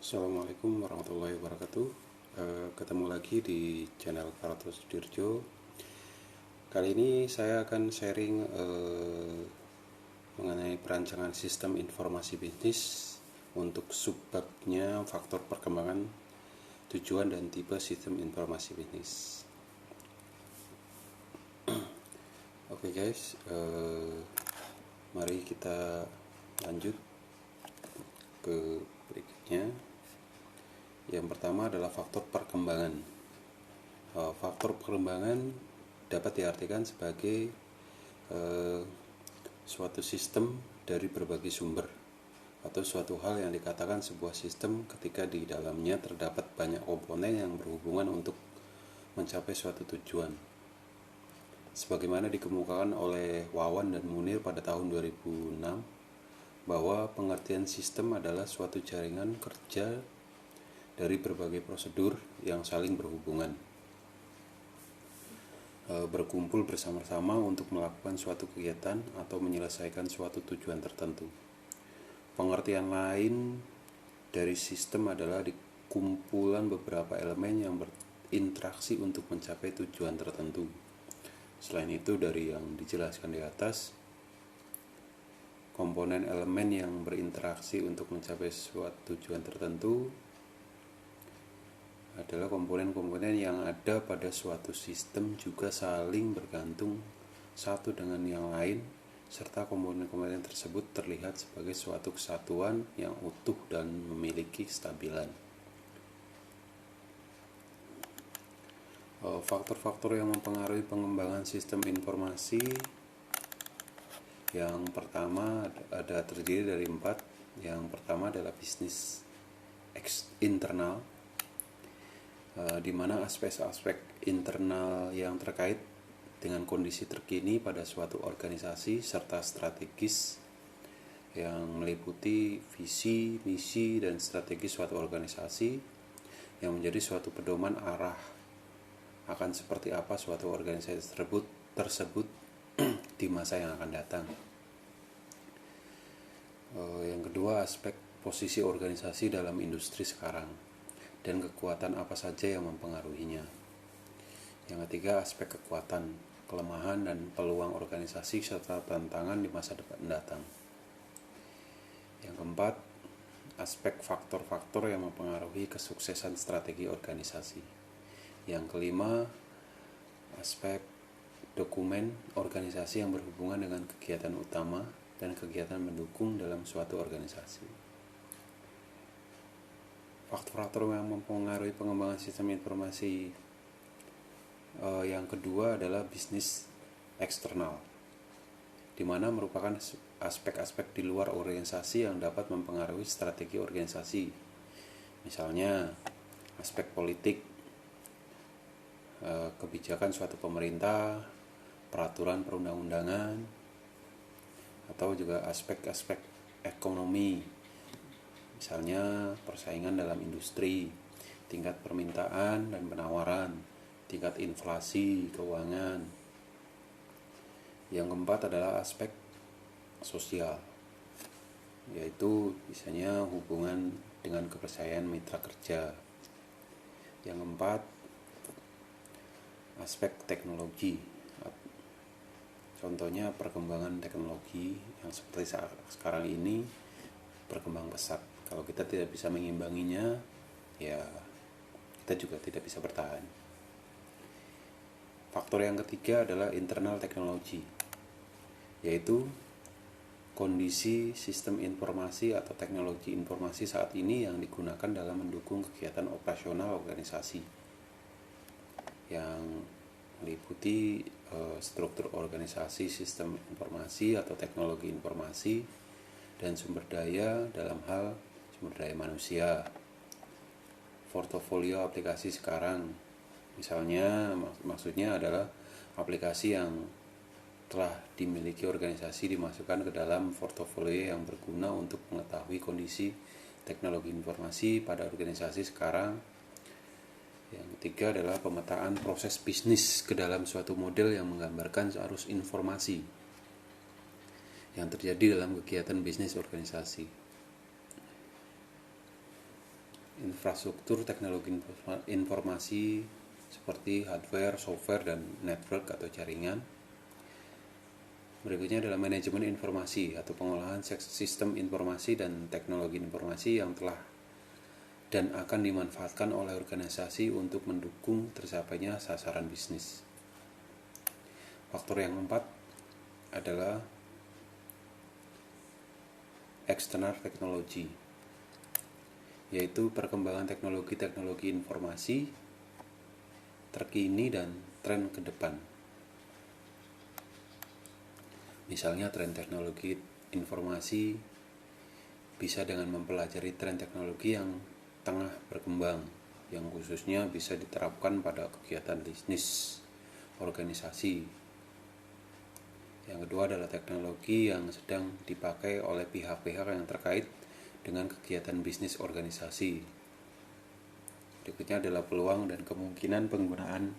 Assalamualaikum warahmatullahi wabarakatuh. Ketemu lagi di channel Karato Sudirjo. Kali ini saya akan sharing mengenai perancangan sistem informasi bisnis untuk subbabnya faktor perkembangan, tujuan dan tipe sistem informasi bisnis. Oke guys, mari kita lanjut ke berikutnya. Yang pertama adalah faktor perkembangan. Faktor perkembangan dapat diartikan sebagai suatu sistem dari berbagai sumber atau suatu hal yang dikatakan sebuah sistem ketika di dalamnya terdapat banyak komponen yang berhubungan untuk mencapai suatu tujuan. Sebagaimana dikemukakan oleh Wawan dan Munir pada tahun 2006, bahwa pengertian sistem adalah suatu jaringan kerja dari berbagai prosedur yang saling berhubungan, berkumpul bersama-sama untuk melakukan suatu kegiatan atau menyelesaikan suatu tujuan tertentu. Pengertian lain dari sistem adalah kumpulan beberapa elemen yang berinteraksi untuk mencapai tujuan tertentu. Selain itu, dari yang dijelaskan di atas, komponen elemen yang berinteraksi untuk mencapai suatu tujuan tertentu adalah komponen-komponen yang ada pada suatu sistem juga saling bergantung satu dengan yang lain, serta komponen-komponen tersebut terlihat sebagai suatu kesatuan yang utuh dan memiliki kestabilan. Faktor-faktor yang mempengaruhi pengembangan sistem informasi yang pertama ada terdiri dari 4. Yang pertama adalah bisnis internal, di mana aspek-aspek internal yang terkait dengan kondisi terkini pada suatu organisasi serta strategis yang meliputi visi, misi, dan strategi suatu organisasi yang menjadi suatu pedoman arah akan seperti apa suatu organisasi tersebut di masa yang akan datang. Yang kedua, aspek posisi organisasi dalam industri sekarang dan kekuatan apa saja yang mempengaruhinya. Yang ketiga, aspek kekuatan, kelemahan, dan peluang organisasi serta tantangan di masa depan mendatang. Yang keempat, aspek faktor-faktor yang mempengaruhi kesuksesan strategi organisasi. Yang kelima, aspek dokumen organisasi yang berhubungan dengan kegiatan utama dan kegiatan mendukung dalam suatu organisasi. Faktor-faktor yang mempengaruhi pengembangan sistem informasi yang kedua adalah bisnis eksternal, di mana merupakan aspek-aspek di luar organisasi yang dapat mempengaruhi strategi organisasi. Misalnya aspek politik, kebijakan suatu pemerintah, peraturan perundang-undangan, atau juga aspek-aspek ekonomi, misalnya persaingan dalam industri, tingkat permintaan dan penawaran, tingkat inflasi, keuangan. Yang keempat adalah aspek sosial, yaitu misalnya hubungan dengan kepercayaan mitra kerja. Yang keempat, aspek teknologi, contohnya perkembangan teknologi yang seperti sekarang ini berkembang pesat. Kalau kita tidak bisa mengimbanginya, ya kita juga tidak bisa bertahan. Faktor yang ketiga adalah internal teknologi, yaitu kondisi sistem informasi atau teknologi informasi saat ini yang digunakan dalam mendukung kegiatan operasional organisasi, yang meliputi struktur organisasi, sistem informasi atau teknologi informasi, dan sumber daya dalam hal sumber daya manusia. Portofolio aplikasi sekarang, misalnya maksudnya adalah aplikasi yang telah dimiliki organisasi dimasukkan ke dalam portofolio yang berguna untuk mengetahui kondisi teknologi informasi pada organisasi sekarang. Yang ketiga adalah pemetaan proses bisnis ke dalam suatu model yang menggambarkan arus informasi yang terjadi dalam kegiatan bisnis organisasi. infrastruktur teknologi informasi seperti hardware, software, dan network atau jaringan. Berikutnya adalah manajemen informasi atau pengolahan sistem informasi dan teknologi informasi yang telah dan akan dimanfaatkan oleh organisasi untuk mendukung tercapainya sasaran bisnis. Faktor yang keempat adalah external technology, yaitu perkembangan teknologi informasi terkini dan tren ke depan. Misalnya tren teknologi informasi bisa dengan mempelajari tren teknologi yang tengah berkembang, yang khususnya bisa diterapkan pada kegiatan bisnis organisasi. Yang kedua adalah teknologi yang sedang dipakai oleh pihak-pihak yang terkait dengan kegiatan bisnis organisasi. Berikutnya adalah peluang dan kemungkinan penggunaan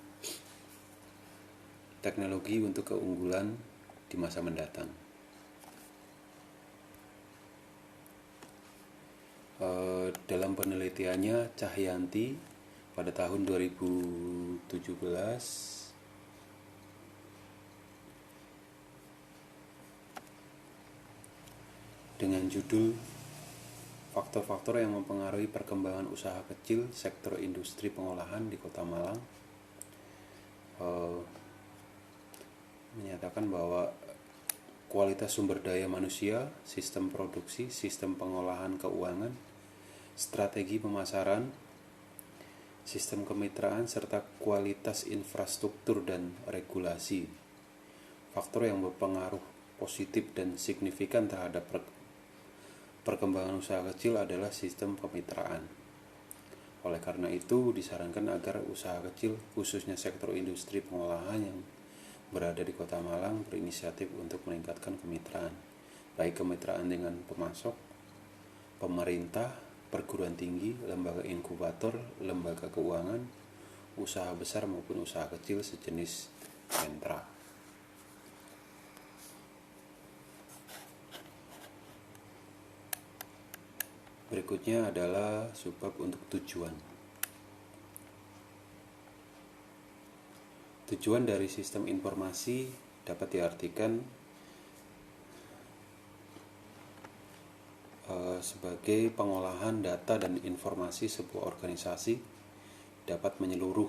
teknologi untuk keunggulan di masa mendatang. Dalam penelitiannya, Cahyanti pada tahun 2017 dengan judul Faktor-faktor yang mempengaruhi perkembangan usaha kecil sektor industri pengolahan di Kota Malang, menyatakan bahwa kualitas sumber daya manusia, sistem produksi, sistem pengolahan keuangan, strategi pemasaran, sistem kemitraan, serta kualitas infrastruktur dan regulasi. Faktor yang berpengaruh positif dan signifikan terhadap perkembangan usaha kecil adalah sistem kemitraan. Oleh karena itu, disarankan agar usaha kecil, khususnya sektor industri pengolahan yang berada di Kota Malang, berinisiatif untuk meningkatkan kemitraan, baik kemitraan dengan pemasok, pemerintah, perguruan tinggi, lembaga inkubator, lembaga keuangan, usaha besar maupun usaha kecil sejenis sentra. Berikutnya adalah subbab untuk tujuan. Tujuan dari sistem informasi dapat diartikan sebagai pengolahan data dan informasi sebuah organisasi dapat menyeluruh,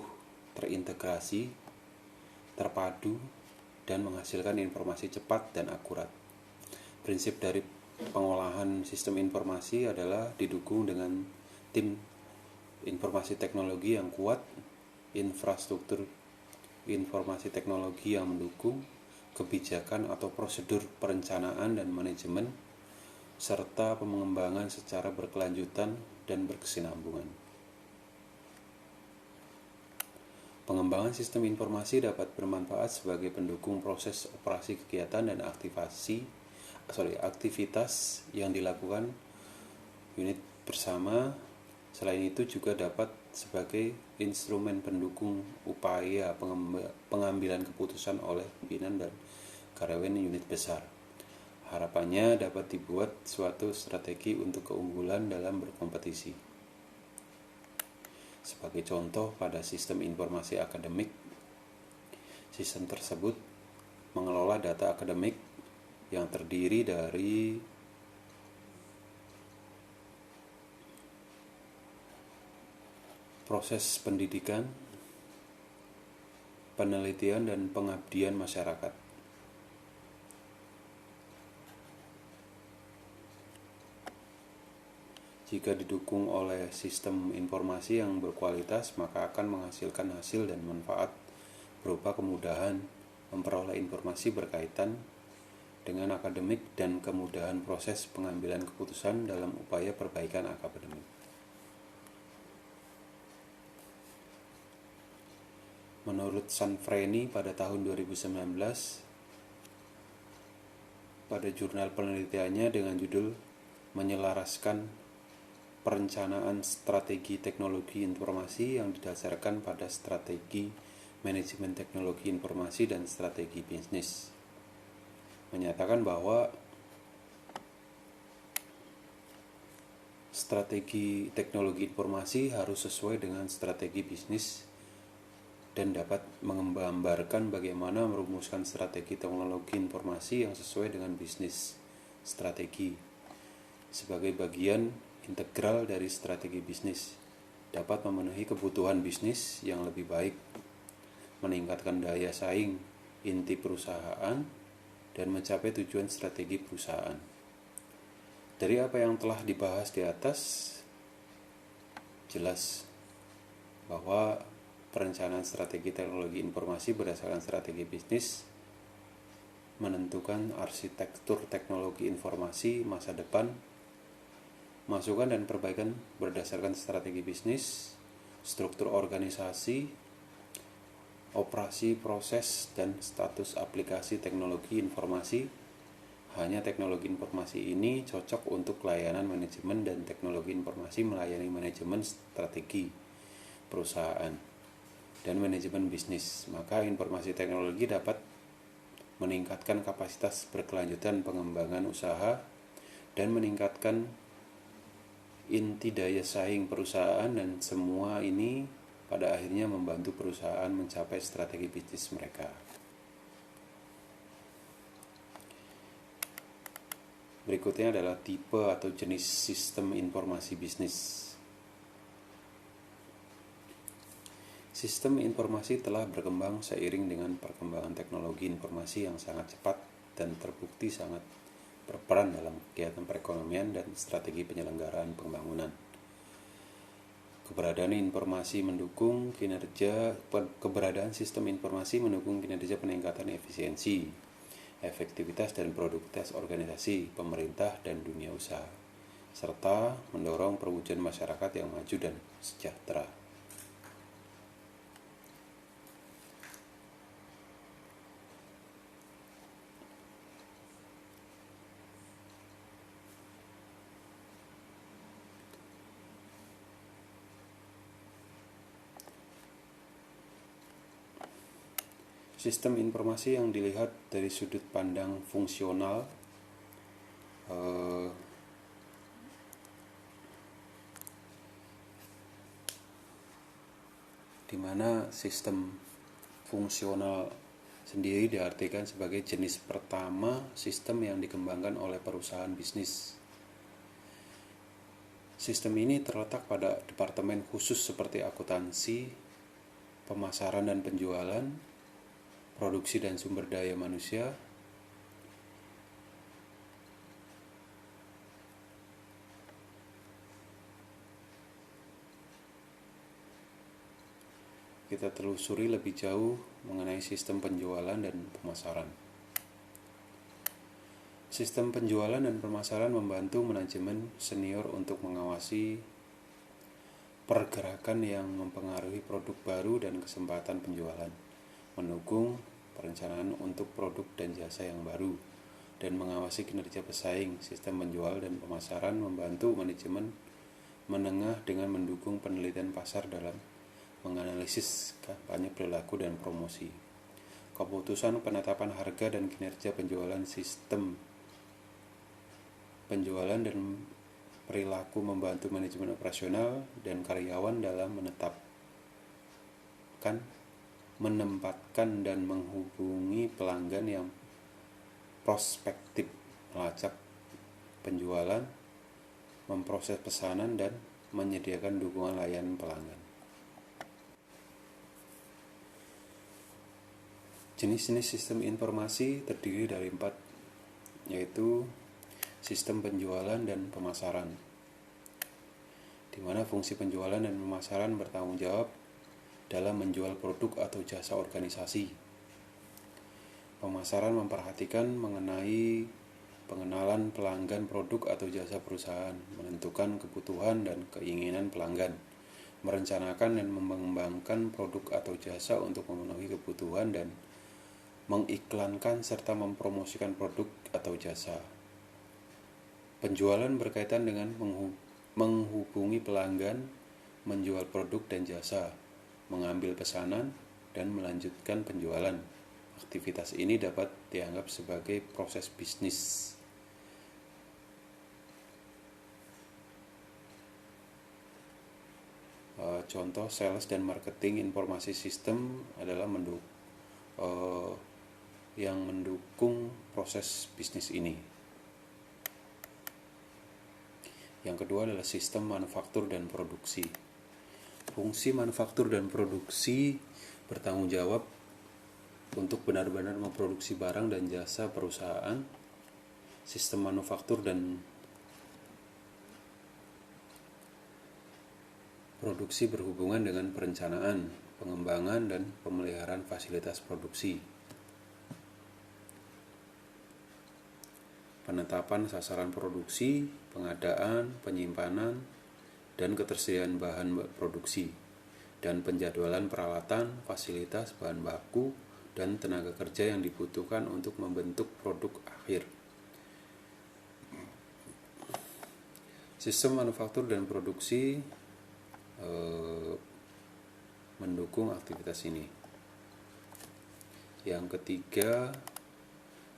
terintegrasi, terpadu, dan menghasilkan informasi cepat dan akurat. Prinsip dari pengolahan sistem informasi adalah didukung dengan tim informasi teknologi yang kuat, infrastruktur informasi teknologi yang mendukung, kebijakan atau prosedur perencanaan dan manajemen, serta pengembangan secara berkelanjutan dan berkesinambungan. Pengembangan sistem informasi dapat bermanfaat sebagai pendukung proses operasi kegiatan dan aktivitas yang dilakukan unit bersama. Selain itu juga dapat sebagai instrumen pendukung upaya pengambilan keputusan oleh pimpinan dan karyawan unit besar. Harapannya dapat dibuat suatu strategi untuk keunggulan dalam berkompetisi. Sebagai contoh, pada sistem informasi akademik, sistem tersebut mengelola data akademik yang terdiri dari proses pendidikan, penelitian, dan pengabdian masyarakat. Jika didukung oleh sistem informasi yang berkualitas, maka akan menghasilkan hasil dan manfaat berupa kemudahan memperoleh informasi berkaitan dengan akademik dan kemudahan proses pengambilan keputusan dalam upaya perbaikan akademik. Menurut Sanfreni pada tahun 2019, pada jurnal penelitiannya dengan judul Menyelaraskan Perencanaan Strategi Teknologi Informasi yang didasarkan pada strategi manajemen teknologi informasi dan strategi bisnis, menyatakan bahwa strategi teknologi informasi harus sesuai dengan strategi bisnis dan dapat menggambarkan bagaimana merumuskan strategi teknologi informasi yang sesuai dengan bisnis strategi sebagai bagian integral dari strategi bisnis, dapat memenuhi kebutuhan bisnis yang lebih baik, meningkatkan daya saing inti perusahaan, dan mencapai tujuan strategi perusahaan. Dari apa yang telah dibahas di atas, jelas bahwa perencanaan strategi teknologi informasi berdasarkan strategi bisnis menentukan arsitektur teknologi informasi masa depan, masukan dan perbaikan berdasarkan strategi bisnis, struktur organisasi, operasi, proses, dan status aplikasi teknologi informasi. Hanya teknologi informasi ini cocok untuk layanan manajemen dan teknologi informasi melayani manajemen strategi perusahaan dan manajemen bisnis. Maka informasi teknologi dapat meningkatkan kapasitas berkelanjutan pengembangan usaha dan meningkatkan inti daya saing perusahaan, dan semua ini pada akhirnya membantu perusahaan mencapai strategi bisnis mereka. Berikutnya adalah tipe atau jenis sistem informasi bisnis. Sistem informasi telah berkembang seiring dengan perkembangan teknologi informasi yang sangat cepat dan terbukti sangat berperan dalam kegiatan perekonomian dan strategi penyelenggaraan pembangunan. Keberadaan sistem informasi mendukung kinerja peningkatan efisiensi, efektivitas dan produktivitas organisasi, pemerintah dan dunia usaha, serta mendorong perwujudan masyarakat yang maju dan sejahtera. Sistem informasi yang dilihat dari sudut pandang fungsional di mana sistem fungsional sendiri diartikan sebagai jenis pertama sistem yang dikembangkan oleh perusahaan bisnis. Sistem ini terletak pada departemen khusus seperti akuntansi, pemasaran dan penjualan, produksi dan sumber daya manusia, kita telusuri lebih jauh mengenai sistem penjualan dan pemasaran. Sistem penjualan dan pemasaran membantu manajemen senior untuk mengawasi pergerakan yang mempengaruhi produk baru dan kesempatan penjualan, mendukung perencanaan untuk produk dan jasa yang baru, dan mengawasi kinerja pesaing. Sistem penjual dan pemasaran membantu manajemen menengah dengan mendukung penelitian pasar dalam menganalisis kampanye perilaku dan promosi. Keputusan penetapan harga dan kinerja penjualan. Sistem penjualan dan perilaku membantu manajemen operasional dan karyawan dalam menempatkan dan menghubungi pelanggan yang prospektif, melacak penjualan, memproses pesanan, dan menyediakan dukungan layanan pelanggan. Jenis-jenis sistem informasi terdiri dari 4, yaitu sistem penjualan dan pemasaran, di mana fungsi penjualan dan pemasaran bertanggung jawab dalam menjual produk atau jasa organisasi. Pemasaran memperhatikan mengenai pengenalan pelanggan produk atau jasa perusahaan, menentukan kebutuhan dan keinginan pelanggan, merencanakan dan mengembangkan produk atau jasa untuk memenuhi kebutuhan, dan mengiklankan serta mempromosikan produk atau jasa. Penjualan berkaitan dengan menghubungi pelanggan, menjual produk dan jasa, mengambil pesanan, dan melanjutkan penjualan. Aktivitas ini dapat dianggap sebagai proses bisnis. contoh sales dan marketing informasi sistem adalah yang mendukung proses bisnis ini. Yang kedua adalah sistem manufaktur dan produksi. Fungsi manufaktur dan produksi bertanggung jawab untuk benar-benar memproduksi barang dan jasa perusahaan. Sistem manufaktur dan produksi berhubungan dengan perencanaan, pengembangan, dan pemeliharaan fasilitas produksi. Penetapan sasaran produksi, pengadaan, penyimpanan, dan ketersediaan bahan produksi, dan penjadwalan peralatan, fasilitas, bahan baku, dan tenaga kerja yang dibutuhkan untuk membentuk produk akhir. Sistem manufaktur dan produksi mendukung aktivitas ini. Yang ketiga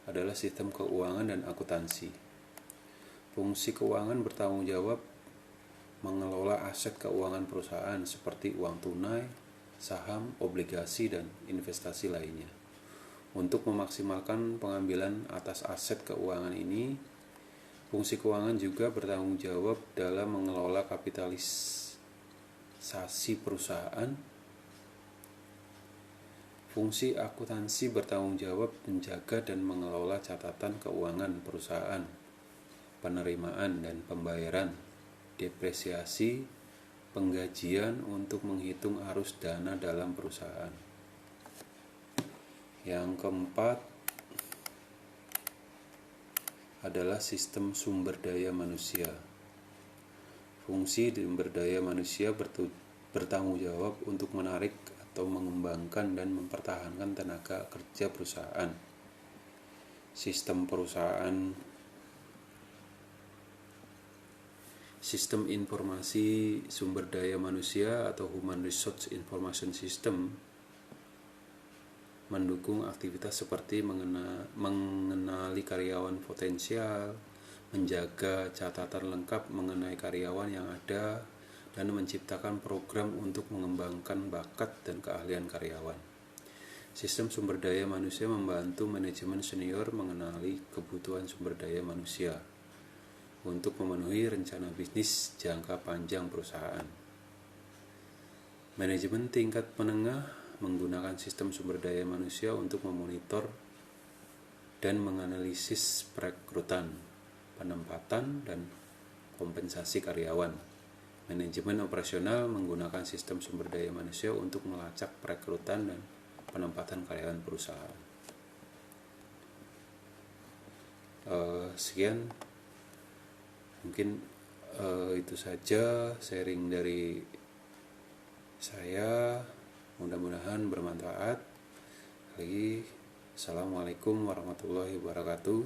adalah sistem keuangan dan akuntansi. Fungsi keuangan bertanggung jawab mengelola aset keuangan perusahaan seperti uang tunai, saham, obligasi, dan investasi lainnya. Untuk memaksimalkan pengambilan atas aset keuangan ini, fungsi keuangan juga bertanggung jawab dalam mengelola kapitalisasi perusahaan. Fungsi akuntansi bertanggung jawab menjaga dan mengelola catatan keuangan perusahaan, penerimaan dan pembayaran, depresiasi, penggajian untuk menghitung arus dana dalam perusahaan. Yang keempat adalah sistem sumber daya manusia. Fungsi sumber daya manusia bertanggung jawab untuk menarik atau mengembangkan dan mempertahankan tenaga kerja perusahaan. Sistem informasi sumber daya manusia atau Human Resource Information System mendukung aktivitas seperti mengenali karyawan potensial, menjaga catatan lengkap mengenai karyawan yang ada, dan menciptakan program untuk mengembangkan bakat dan keahlian karyawan. Sistem sumber daya manusia membantu manajemen senior mengenali kebutuhan sumber daya manusia untuk memenuhi rencana bisnis jangka panjang perusahaan. Manajemen tingkat menengah menggunakan sistem sumber daya manusia untuk memonitor dan menganalisis perekrutan, penempatan, dan kompensasi karyawan. Manajemen operasional menggunakan sistem sumber daya manusia untuk melacak perekrutan dan penempatan karyawan perusahaan. Sekian, mungkin itu saja sharing dari saya. Mudah-mudahan bermanfaat. Assalamualaikum warahmatullahi wabarakatuh.